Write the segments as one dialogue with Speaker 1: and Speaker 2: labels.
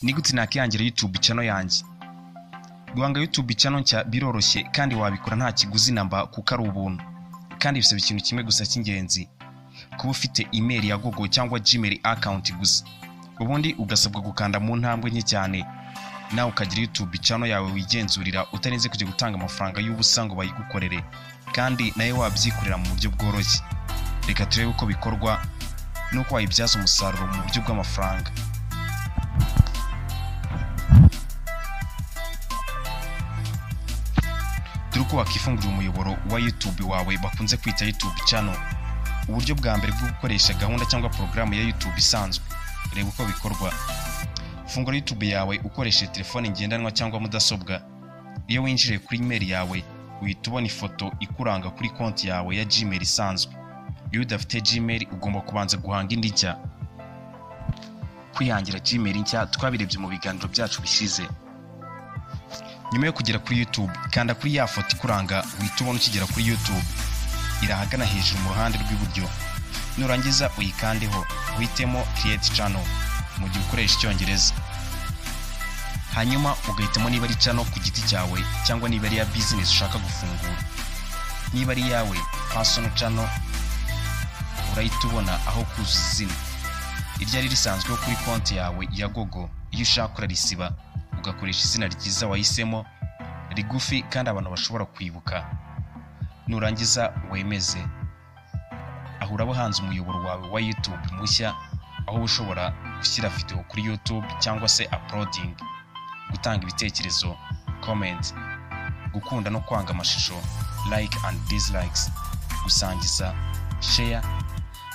Speaker 1: Ni gute nakiyangira YouTube channel yanjye? Guhanga YouTube channel nshya biroroshye kandi wabikora nta kiguzi namba kuko ari ubuntu. Kandi bisaba ikintu kimwe gusa cy'ingenzi. Kuba ufite email ya Google cyangwa Gmail account gusa. Ubundi ugasabwa gukanda mu ntambwe nke cyane. Nawe ukagira YouTube channel yawe wigenzurira utarinze kujya gutanga amafaranga y'ubusa ngo bayigukorere. Kandi nayo wabyikorera mu buryo bworoshye. Reka turebe uko bikorwa nuko wayibyaza umusaruro mu buryo bw'amafaranga. Uko wakifungurira umuyoboro wa YouTube wawe bakunze kwita YouTube channel. Uburyo bwa mbere bwo gukoresha gahunda cyangwa programu ya YouTube isanzwe. Reba uko bikorwa. Fungura YouTube yawe ukoresheje telefone ngendanwa cyangwa mudasobwa. Iyo winjire kuri email yawe uhita ubona ifoto ikuranga kuri konti yawe ya Gmail isanzwe. Iyo udafite Gmail ugomba kubanza guhanga indi nshya. Kwihangira Gmail nshya twabirebye mu biganiro byacu bishize. Nyuma yo kugera kuri YouTube, kanda kuri ya foto ikuranga uhita ubona ukigera kuri YouTube. Irahagana hejuru mu ruhande rw'iburyo. Nurangiza uyikandeho, uhitemo Create Channel mu gihe ukoresha Icyongereza. Hanyuma ugahitamo niba ari channel ku giti cyawe cyangwa niba ari ya business ushaka gufungura. Niba ari yawe personal channel urahita ubona aho kuzuza izina. Iryo ari risanzwe kuri konti yawe ya Google. Iyo ushaka kurarisiba ugakoresha izina ryiza wahisemo rigufi kandi abantu bashobora kwibuka. Nurangiza wemeze. Aho uraba hanze umuyoboro wawe wa YouTube mushya, aho ushobora gushyira video kuri YouTube cyangwa se uploading, gutanga ibitekerezo, comment, gukunda no kwanga amashusho, like and dislikes, gusangiza, share,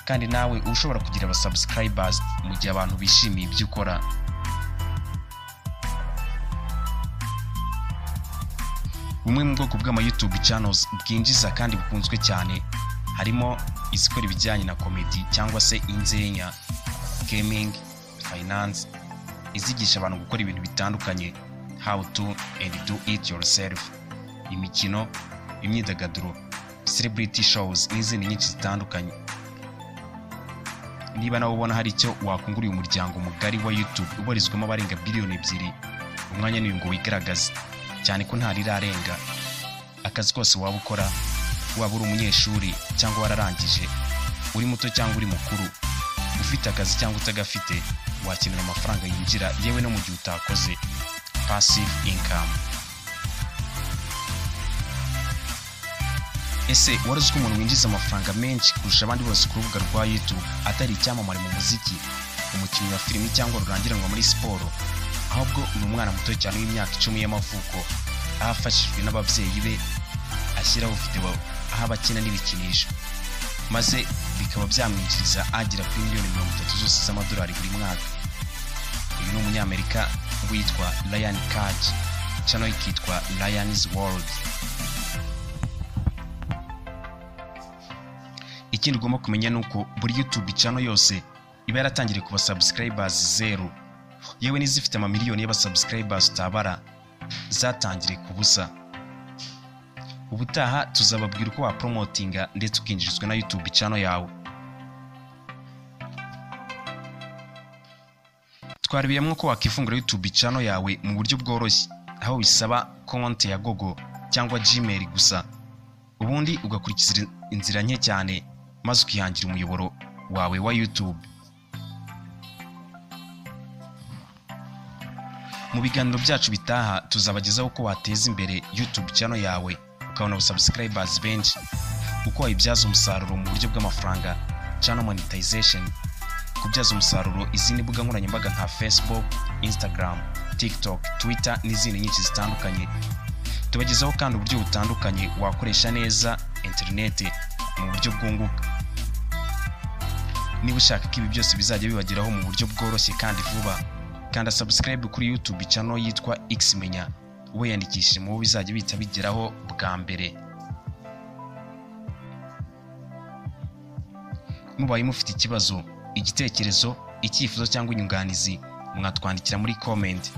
Speaker 1: kandi nawe ushobora kugira aba subscribers mu gihe abantu bishimiye ibyo ukora. Bumwe mu bwoko bw'ama YouTube channels bwinjiza kandi bukunzwe cyane harimo izikora ibijyanye na comedy cyangwa se inzenya, gaming, finance, izigisha abantu gukora ibintu bitandukanye, how to and do it yourself, imikino, imyidagaduro, celebrity shows n'izindi nyinshi zitandukanye. Niba nawe ubona hari icyo wakunguriye umuryango mugari wa YouTube ubarizwamo abarenga biliyoni 2, umwanya ni ngo wigaragaze cyane ko ntari rarenga. Akazi kose waba ukora, waba uri umunyeshuri cyangwa wararangije, uri muto cyangwa uri mukuru, ufite akazi cyangwa utagafite, wakenera amafaranga yinjira yewe no mu gihe utakoze, passive income. Ese warazi ko umuntu winjiza amafaranga menshi kurusha abandi bose ku rubuga rwa YouTube atari icyamamare mu muziki, umukinnyi wa filimi cyangwa rurangiranwa muri siporo, ahubwo ni umwana muto cyane w'imyaka 10 y'amavuko afashijwe n'ababyeyi be ashyiraho video aho abakina n'ibikinisho, maze bikaba byamwinjiriza agera kuri miliyoni 30 zose z'amadolari buri mwaka. Uyu ni umunyamerika witwa Ryan Kaj, channel yitwa Ryan's World. Ikindi ugomba kumenya nuko buri YouTube channel yose iba yaratangiriye kuba subscribers 0. Yewe n'izifite amamiliyoni y'aba subscribers utabara zatangiriye ku busa. Ubutaha tuzababwira uko wapromotinga ndetse ukinjirizwa na YouTube channel yawe. Twaribiyemo ko wakifungura YouTube channel yawe mu buryo bworoshye, aho bisaba konti ya Google cyangwa Gmail gusa. Ubundi ugakurikiza inzira nke cyane maze ukihangira umuyoboro wawe wa YouTube. Mu biganiro byacu bitaha tuzabagezaho uko wateza imbere YouTube channel yawe ukabona subscribers benshi, uko wayibyaza umusaruro mu buryo bw'amafaranga, channel monetization, kubyaza umusaruro izindi mbuga nkoranyambaga nka Facebook, Instagram, TikTok, Twitter n'izindi nyinshi zitandukanye. Tubagezaho kandi uburyo butandukanye wakoresha neza internet mu buryo bwunguka. Niba ushaka ko ibi byose bizajya bibageraho mu buryo bworoshye kandi vuba, kanda subscribe kuri YouTube channel yitwa Menya, ube yandikishije mu bizajya bita bigeraho bwa mbere. Mubaye mufite ikibazo, igitekerezo, icyifuzo cyangwa inyunganizi, mwatwandikira muri comment.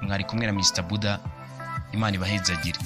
Speaker 1: Mwari kumwe na Mr. Buddha, Imana ibahezagire.